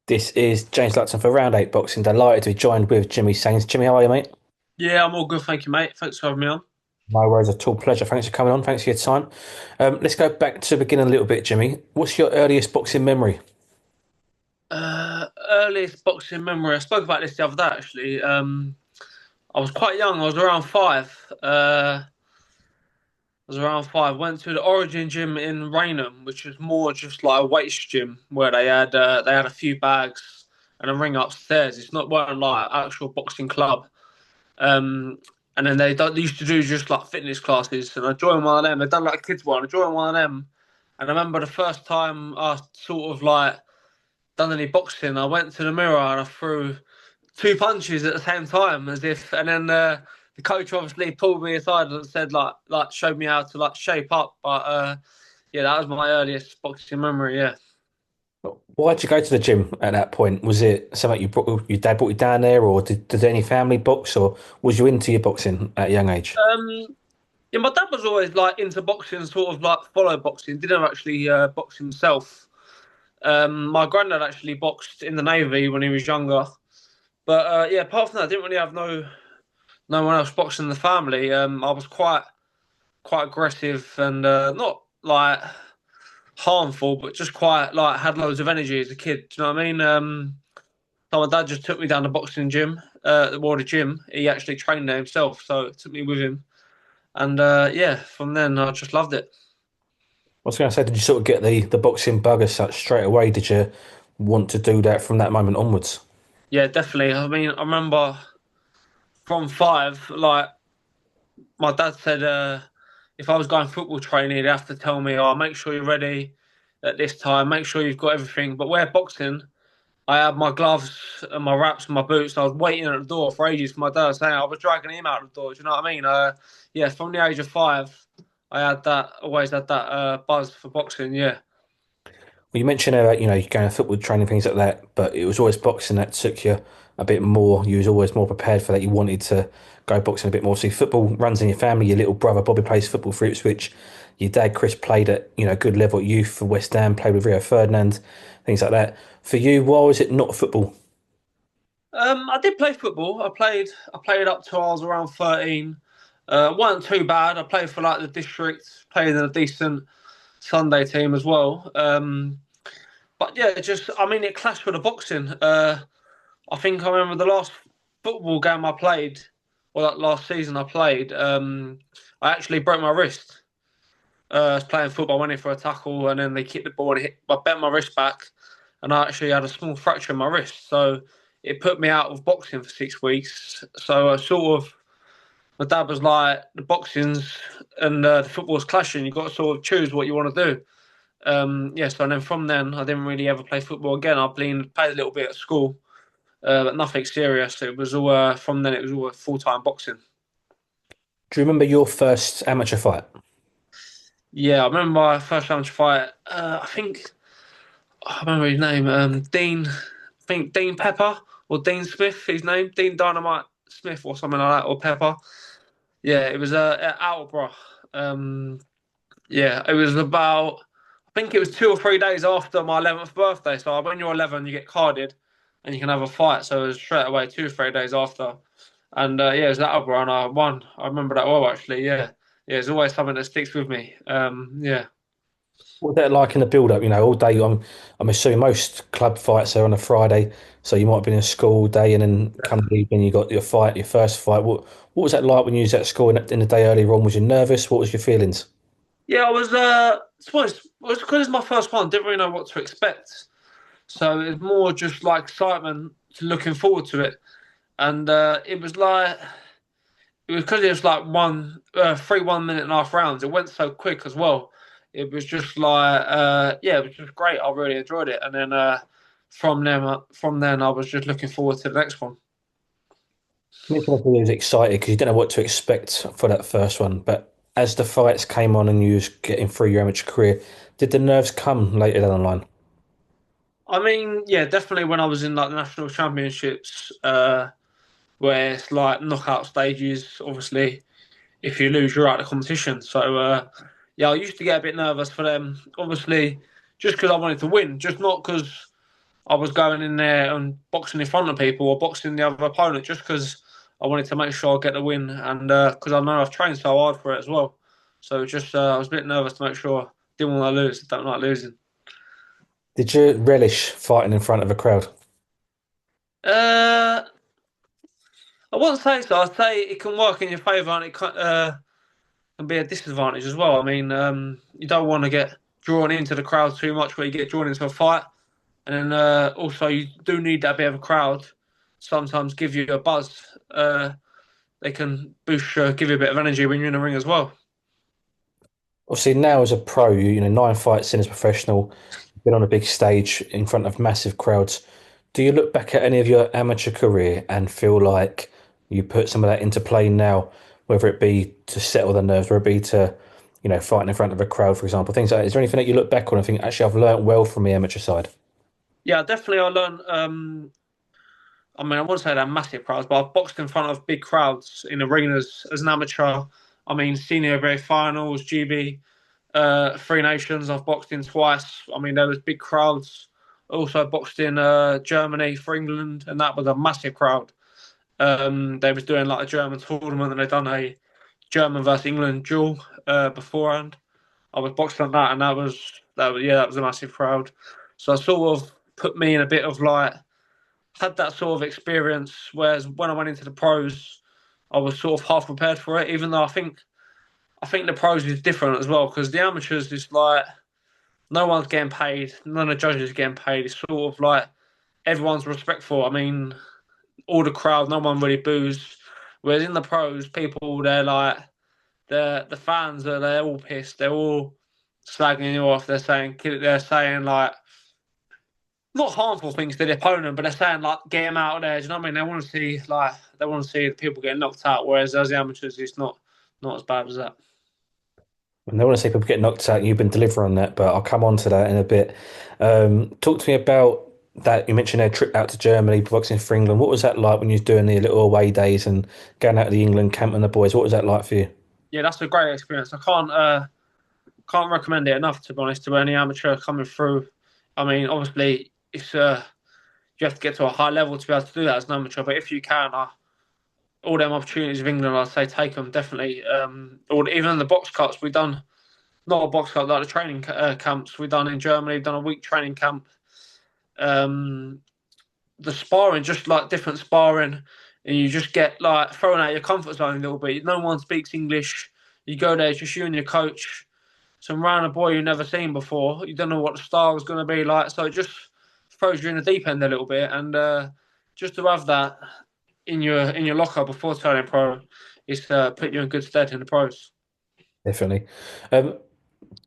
This is James Lutton for Round 8 Boxing. Delighted to be joined with Jimmy Sains. Jimmy, how are you, mate? Yeah, I'm all good, thank you, mate. Thanks for having me on. No worries at all. Pleasure. Thanks for coming on. Thanks for your time. Let's go back to the beginning a little bit, Jimmy. What's your earliest boxing memory? Earliest boxing memory. I spoke about this the other day, actually. I was quite young. I was around five. I was around five. Went to the Origin gym in Raynham, which was more just like a weights gym where they had a few bags and a ring upstairs. It's not weren't like an actual boxing club. Um, and then they used to do just like fitness classes, and I joined one of them. They done like a kids one. I joined one of them, and I remember the first time I sort of like done any boxing, I went to the mirror and I threw two punches at the same time, as if, and then the coach obviously pulled me aside and said like showed me how to like shape up. But yeah, that was my earliest boxing memory. Yeah. Why did you go to the gym at that point? Was it something your dad brought you down there, or did any family box, or was you into your boxing at a young age? Yeah, my dad was always like into boxing, sort of like follow boxing. Didn't actually box himself. My granddad actually boxed in the navy when he was younger. But yeah, apart from that, I didn't really have no one else boxing in the family. I was quite aggressive and not like harmful, but just quite like had loads of energy as a kid. Do you know what I mean? So my dad just took me down to boxing gym, the gym. He actually trained there himself, so it took me with him. And yeah, from then I just loved it. I was going to say, did you sort of get the boxing bug as such straight away? Did you want to do that from that moment onwards? Yeah, definitely. I mean, I remember from five, like my dad said, if I was going football training, he'd have to tell me, "Oh, make sure you're ready at this time. Make sure you've got everything." But where boxing, I had my gloves and my wraps and my boots. I was waiting at the door for ages for my dad saying I was dragging him out the door. Do you know what I mean? Yeah, from the age of five, I had that always had that buzz for boxing. Yeah, Well, you mentioned about, you going to football training, things like that, but it was always boxing that took you a bit more. You was always more prepared for that. You wanted to go boxing a bit more. See, football runs in your family. Your little brother Bobby plays football for Ipswich. Your dad Chris played at, good level at youth for West Ham, played with Rio Ferdinand, things like that. For you, why was it not football? I did play football. I played up till I was around 13. Wasn't too bad. I played for like the district, played in a decent Sunday team as well. But yeah, just I mean, it clashed with the boxing. I think I remember the last football game I played, or that last season I played. I actually broke my wrist. I was playing football, I went in for a tackle, and then they kicked the ball and I bent my wrist back, and I actually had a small fracture in my wrist. So it put me out of boxing for 6 weeks. So I sort of my dad was like, the boxing's and the football's clashing. You've got to sort of choose what you want to do. Yeah, so and then from then, I didn't really ever play football again. I played a little bit at school, but nothing serious. It was all from then. It was all full time boxing. Do you remember your first amateur fight? Yeah, I remember my first amateur fight. I remember his name. Dean. I think Dean Pepper or Dean Smith. His name Dean Dynamite Smith or something like that, or Pepper. Yeah, it was at Attleborough. Um, yeah, it was about. I think it was 2 or 3 days after my 11th birthday. So when you're 11, you get carded, and you can have a fight. So it was straight away 2 or 3 days after, and yeah, it was at Attleborough, and I won. I remember that well, actually. Yeah, yeah, it's always something that sticks with me. Yeah. What was that like in the build-up? All day. I'm assuming most club fights are on a Friday, so you might have been in school all day, and then come the evening you got your fight, your first fight. What was that like when you was at school in the day earlier on? Was you nervous? What was your feelings? Yeah, I was. I suppose it was because it's my first one. Didn't really know what to expect, so it was more just like excitement to looking forward to it. And it was like it was because it was like 1 minute and a half rounds. It went so quick as well. It was just like yeah, it was just great. I really enjoyed it. And then from then I was just looking forward to the next one. You mentioned you was excited because you didn't know what to expect for that first one, but as the fights came on and you was getting through your amateur career, did the nerves come later down the line? I mean, yeah, definitely when I was in like the national championships, where it's like knockout stages. Obviously, if you lose, you're out of the competition. So yeah, I used to get a bit nervous for them. Obviously, just because I wanted to win, just not because I was going in there and boxing in front of people or boxing the other opponent just because I wanted to make sure I get the win and because I know I've trained so hard for it as well. So just I was a bit nervous to make sure I didn't want to lose. I don't like losing. Did you relish fighting in front of a crowd? Uh, I wouldn't say so. I'd say it can work in your favour and it can be a disadvantage as well. I mean, you don't want to get drawn into the crowd too much where you get drawn into a fight. And then also, you do need that bit of a crowd. Sometimes give you a buzz. They can boost, give you a bit of energy when you're in the ring as well. Obviously, now as a pro, nine fights in as a professional, been on a big stage in front of massive crowds. Do you look back at any of your amateur career and feel like you put some of that into play now, whether it be to settle the nerves, whether it be to, fighting in front of a crowd, for example, things like that? Is there anything that you look back on and think, actually, I've learnt well from the amateur side? Yeah, definitely. I learned. I mean, I wouldn't say they're massive crowds, but I've boxed in front of big crowds in arenas as an amateur. I mean, senior grade finals, GB, Three Nations. I've boxed in twice. I mean, there was big crowds. Also boxed in Germany for England, and that was a massive crowd. They was doing like a German tournament, and they done a German versus England duel beforehand. I was boxing on that, and that was a massive crowd. So I sort of put me in a bit of like had that sort of experience. Whereas when I went into the pros, I was sort of half prepared for it. Even though I think the pros is different as well because the amateurs is like no one's getting paid, none of the judges are getting paid. It's sort of like everyone's respectful. I mean, all the crowd, no one really boos. Whereas in the pros, people they're like the fans are they're all pissed. They're all slagging you off. They're saying like not harmful things to the opponent, but they're saying like get him out of there. Do you know what I mean? They want to see the people getting knocked out. Whereas as the amateurs, it's not as bad as that. And I want to say people get knocked out, and you've been delivering that, but I'll come on to that in a bit. Talk to me about that. You mentioned a trip out to Germany, boxing for England. What was that like when you was doing the little away days and going out to the England camp and the boys? What was that like for you? Yeah, that's a great experience. I can't recommend it enough to be honest to any amateur coming through. I mean, obviously it's you have to get to a high level to be able to do that as an amateur. But if you can, all them opportunities of England, I'd say take them definitely. Or even the box cuts we done, not a box cut like the training camps we done in Germany. We've done a week training camp. Um, the sparring, just like different sparring, and you just get like thrown out of your comfort zone a little bit. No one speaks English. You go there, it's just you and your coach. Some random boy you've never seen before. You don't know what the style is going to be like, so it just throws you in the deep end a little bit. And just to have that in your locker before turning pro is put you in good stead in the pros. Definitely. Um,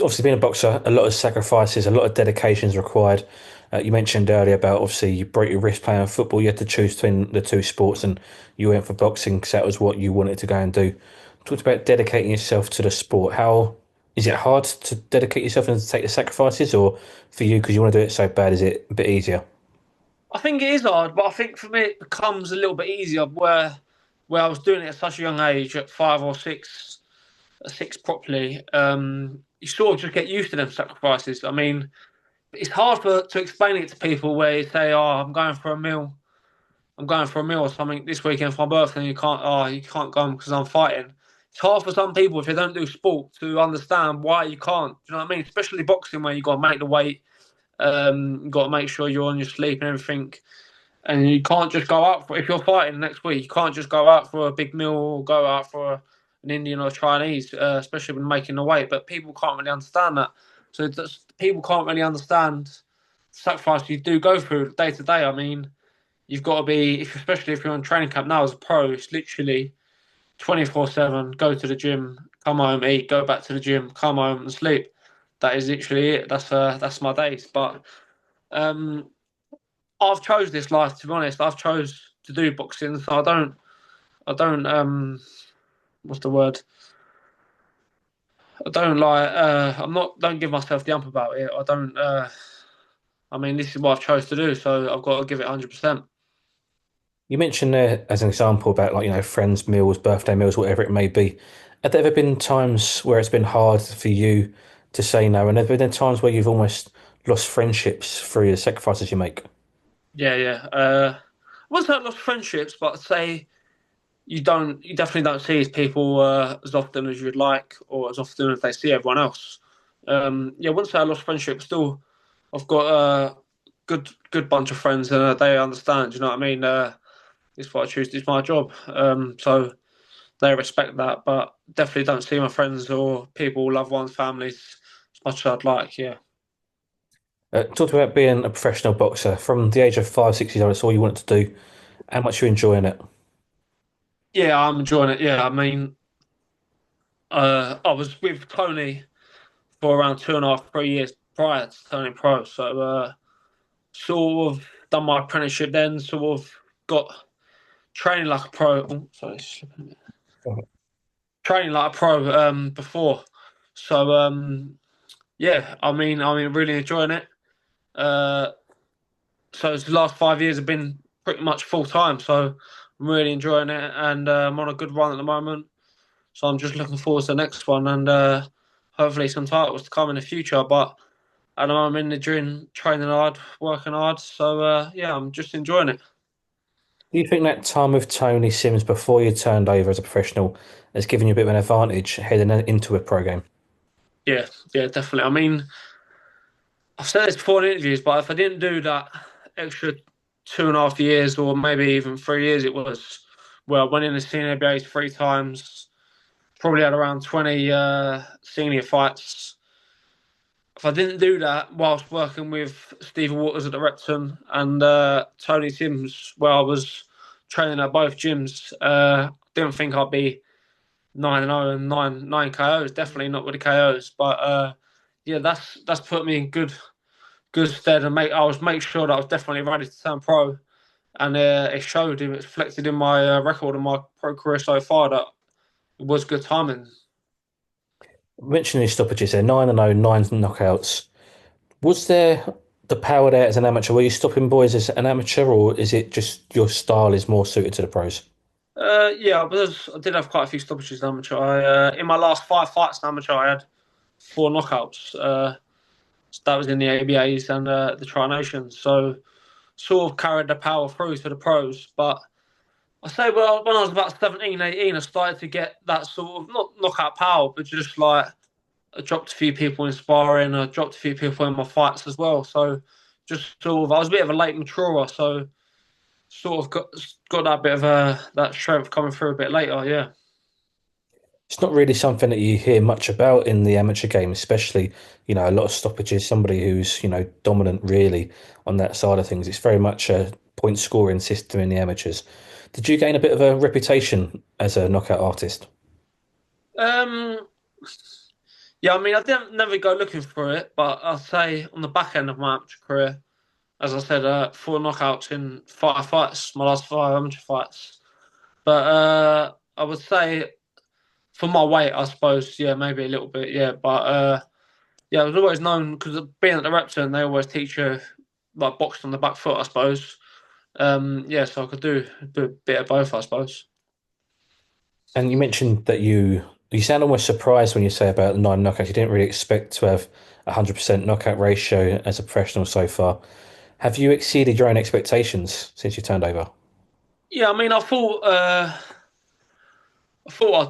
Obviously, being a boxer, a lot of sacrifices, a lot of dedication is required. You mentioned earlier about obviously you broke your wrist playing football. You had to choose between the two sports, and you went for boxing because that was what you wanted to go and do. Talked about dedicating yourself to the sport. How is it hard to dedicate yourself and to take the sacrifices, or for you because you want to do it so bad, is it a bit easier? I think it is hard, but I think for me it becomes a little bit easier where I was doing it at such a young age, at 5 or 6, six properly. You sort of just get used to them sacrifices. I mean, it's hard to explain it to people where you say, "Oh, I'm going for a meal. I'm going for a meal or something this weekend for my birthday." And you can't. Oh, you can't go because I'm fighting. It's hard for some people if they don't do sport to understand why you can't. Do you know what I mean? Especially boxing, where you got to make the weight. You got to make sure you're on your sleep and everything. And you can't just go out for if you're fighting next week. You can't just go out for a big meal or go out for an Indian or Chinese, especially when making the weight. But people can't really understand that. So people can't really understand the sacrifice you do go through day to day. I mean, you've got to be, especially if you're on training camp now as a pro. It's literally 24/7. Go to the gym, come home, eat, go back to the gym, come home and sleep. That is literally it. That's my days. But um, I've chose this life to be honest. I've chose to do boxing, so I don't what's the word? I don't like I'm not don't give myself the ump about it. I don't I mean this is what I've chose to do, so I've got to give it 100%. You mentioned there as an example about like friends' meals, birthday meals, whatever it may be. Have there ever been times where it's been hard for you to say no, and have there been times where you've almost lost friendships through the sacrifices you make? Yeah, yeah. I wouldn't say I lost friendships, but I'd say you definitely don't see these people as often as you'd like, or as often as they see everyone else. Yeah, I wouldn't say I lost friendships. Still, I've got a good bunch of friends, and they understand. You know what I mean? It's what I choose. It's my job. So they respect that, but definitely don't see my friends or people, loved ones, families as much as I'd like. Yeah. Talked about being a professional boxer from the age of 5, 6 years old. That's all you wanted to do. How much you're enjoying it? Yeah, I'm enjoying it. Yeah, I mean, I was with Tony for around 2.5, 3 years prior to turning pro. So, sort of done my apprenticeship then, sort of got training like a pro. Oh, sorry, training like a pro before. So, yeah, I mean, really enjoying it. Uh, so the last 5 years have been pretty much full time. So I'm really enjoying it, and I'm on a good run at the moment. So I'm just looking forward to the next one, and hopefully some titles to come in the future. But at the moment, I'm in the gym, training hard, working hard. So yeah, I'm just enjoying it. Do you think that time with Tony Sims before you turned over as a professional has given you a bit of an advantage heading into a pro game? Yeah, yeah, definitely. I mean, I've said this before in interviews, but if I didn't do that extra 2.5 years, or maybe even 3 years, it was, well, I went in the senior ABAs 3 times, probably had around 20 senior fights. If I didn't do that whilst working with Stephen Waters at the Repton and Tony Sims, where I was training at both gyms, didn't think I'd be 9-0 and nine KOs. Definitely not with the KOs, but yeah, that's put me in good stead, and make sure that I was definitely ready to turn pro, and it showed. It reflected in my record and my pro career so far that it was good timing. Mentioning your stoppages there, 9-0, nine knockouts. Was there the power there as an amateur? Were you stopping boys as an amateur, or is it just your style is more suited to the pros? Yeah, I did have quite a few stoppages in amateur. In my last 5 fights in amateur, I had 4 knockouts. So that was in the ABAs and the Tri Nations. So sort of carried the power through to the pros. But I say, well, when I was about 17, 18, I started to get that sort of not knockout power, but just like I dropped a few people in sparring. I dropped a few people in my fights as well. So just sort of, I was a bit of a late maturer. So sort of got that bit of that strength coming through a bit later. Yeah. It's not really something that you hear much about in the amateur game, especially, a lot of stoppages, somebody who's, dominant really on that side of things. It's very much a point scoring system in the amateurs. Did you gain a bit of a reputation as a knockout artist? Um, yeah, I mean, I didn't never go looking for it, but I'll say on the back end of my amateur career, as I said, 4 knockouts in 5 fights, my last 5 amateur fights. But I would say for my weight, I suppose, yeah, maybe a little bit, yeah. But yeah, I was always known because being at the Repton, they always teach you like boxing on the back foot, I suppose. Yeah, so I could do a bit of both, I suppose. And you mentioned that you sound almost surprised when you say about the nine knockouts. You didn't really expect to have 100% knockout ratio as a professional so far. Have you exceeded your own expectations since you turned over? Yeah, I mean, I thought I'd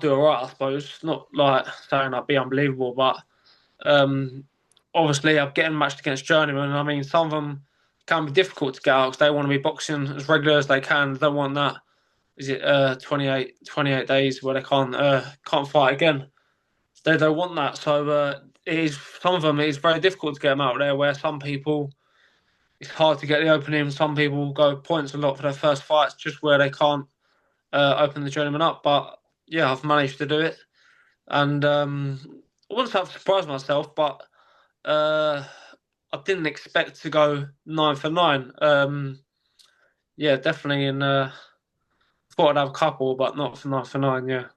do all right, I suppose. Not like saying I'd be unbelievable, but um, obviously I'm getting matched against journeymen. I mean, some of them can be difficult to get out because they want to be boxing as regular as they can. They don't want that. Is it 28 days where they can't fight again? They don't want that. So it is some of them. It is very difficult to get them out there. Where some people it's hard to get the opening. Some people go points a lot for their first fights, just where they can't open the journeyman up. But yeah, I've managed to do it, and I wouldn't say I've surprised myself, but uh, I didn't expect to go 9 for 9. Yeah, definitely, and thought I'd have a couple, but not for 9 for 9. Yeah,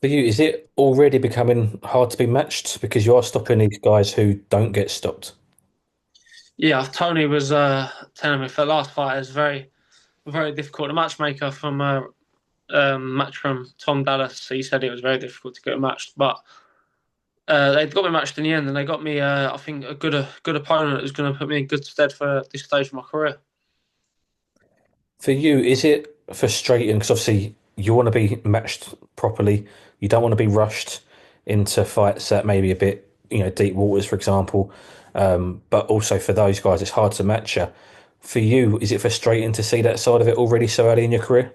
For you, is it already becoming hard to be matched because you are stopping these guys who don't get stopped? yeah. Tony was telling me for the last fight is very difficult. The matchmaker from match from Tom Dallas, he said it was very difficult to get matched, but They got me matched in the end, and they got me, I think, a good opponent who's going to put me in good stead for this stage of my career. For you, is it frustrating? Because obviously you want to be matched properly. You don't want to be rushed into fights that maybe a bit, deep waters, for example. But also for those guys, it's hard to match you. For you, is it frustrating to see that side of it already so early in your career?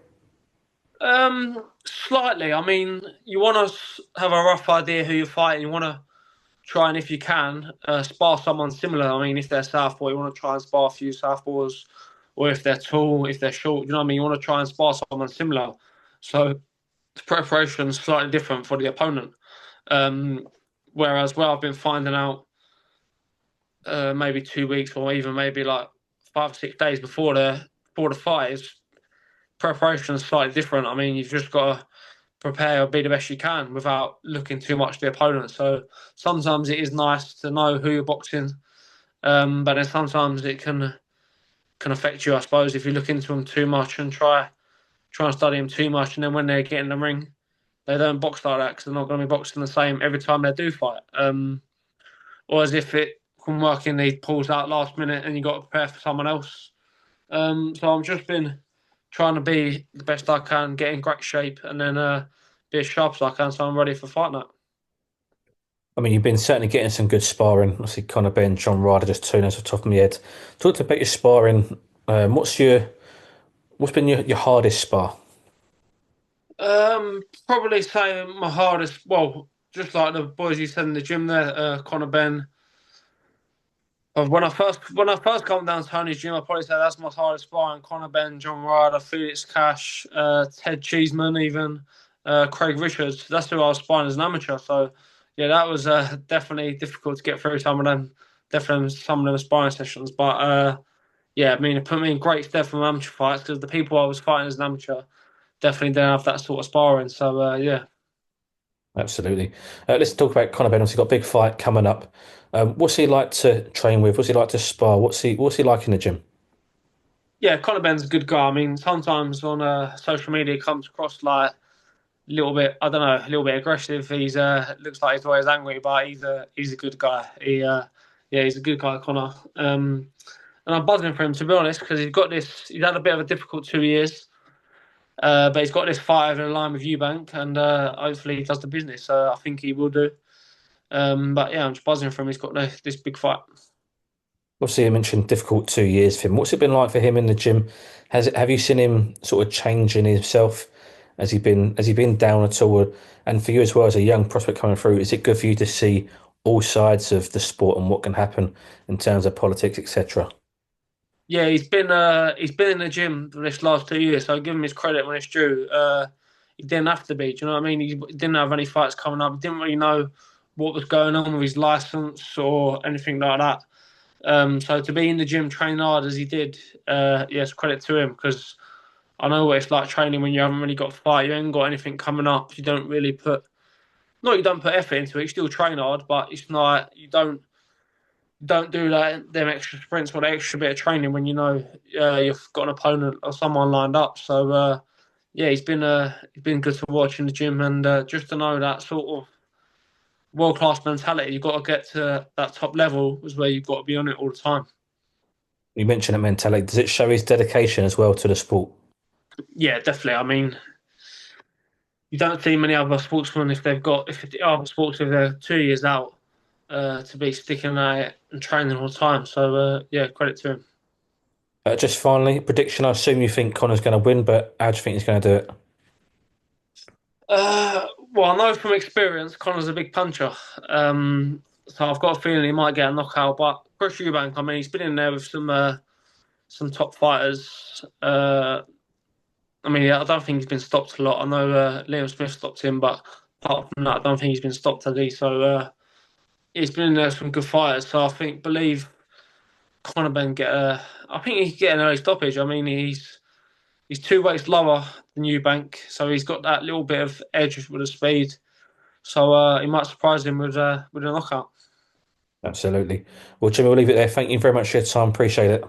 Slightly. I mean, you want to have a rough idea who you're fighting. You want to try and, if you can, spar someone similar. I mean, if they're southpaw, you want to try and spar a few southpaws, or if they're tall, if they're short, you know what I mean. You want to try and spar someone similar. So the preparation is slightly different for the opponent. Um, Whereas where I've been finding out maybe 2 weeks or even maybe like 5 or 6 days before the fight is preparation is slightly different. I mean, you've just got to prepare or be the best you can without looking too much at the opponent. So sometimes it is nice to know who you're boxing, but then sometimes it can affect you, I suppose, if you look into them too much and try and study them too much, and then when they get in the ring, they don't box like that because they're not going to be boxing the same every time they do fight. Or as if it can work in these pulls out last minute and you got to prepare for someone else. So I've just been trying to be the best I can, get in great shape, and then be as sharp as I can, so I'm ready for fight night. I mean, you've been certainly getting some good sparring. Obviously, Conor Benn, John Ryder, just two names off the top of my head. Talk about your sparring. What's been your hardest spar? Probably say my hardest. Well, just like the boys you said in the gym there, Conor Benn. When I first come down to Tony's gym, I probably say that's my hardest sparring. Conor Benn, John Ryder, Felix Cash, Ted Cheeseman, even Craig Richards. That's who I was sparring as an amateur. So yeah, that was definitely difficult to get through some of them. Definitely some of them sparring sessions, but yeah, I mean, it put me in great stead for my amateur fights because the people I was fighting as an amateur definitely didn't have that sort of sparring. So yeah. Absolutely. Let's talk about Conor Benn. He's got a big fight coming up. What's he like to train with? What's he like to spar? What's he like in the gym? Yeah, Conor Benn's a good guy. I mean, sometimes on social media, it comes across like a little bit, I don't know, a little bit aggressive. He's looks like he's always angry, but he's a good guy. Yeah, he's a good guy, Conor. And I'm buzzing for him to be honest because he's got this. He's had a bit of a difficult 2 years, but he's got this fight over the line with Eubank, and hopefully he does the business. So I think he will do. But yeah, I'm just buzzing for him. He's got this big fight. Obviously, you mentioned difficult 2 years for him. What's it been like for him in the gym? Have you seen him sort of changing himself? Has he been down at all? And for you as well as a young prospect coming through, is it good for you to see all sides of the sport and what can happen in terms of politics, etc.? Yeah, he's been in the gym for this last 2 years, so I give him his credit when it's due. He didn't have to be. Do you know what I mean? He didn't have any fights coming up. He didn't really know what was going on with his license or anything like that. So to be in the gym training hard as he did, yes, credit to him because I know what it's like training when you haven't really got a fight. You ain't got anything coming up. You don't really put not you don't put effort into it. You still train hard, but it's not you don't do that them extra sprints or the extra bit of training when you know you've got an opponent or someone lined up. So yeah, he's been good to watch in the gym and just to know that sort of world class mentality. You've got to get to that top level is where you've got to be on it all the time. You mentioned that mentality. Does it show his dedication as well to the sport? Yeah, definitely. I mean, you don't see many other sportsmen if other sports if they're 2 years out to be sticking at it and training all the time. So yeah, credit to him. Just finally, prediction. I assume you think Connor's going to win, but how do you think he's going to do it? Well, I know from experience, Connor's a big puncher. So I've got a feeling he might get a knockout. But Chris Eubank, I mean, he's been in there with some top fighters. I mean, yeah, I don't think he's been stopped a lot. I know Liam Smith stopped him, but apart from that, I don't think he's been stopped, has he? So he's been in there with some good fighters. So believe Conor Benn get a. I think he can get an early stoppage. I mean, he's 2 weights lower than Eubank, so he's got that little bit of edge with the speed. So he might surprise him with a knockout. Absolutely. Well, Jimmy, we'll leave it there. Thank you very much for your time. Appreciate it.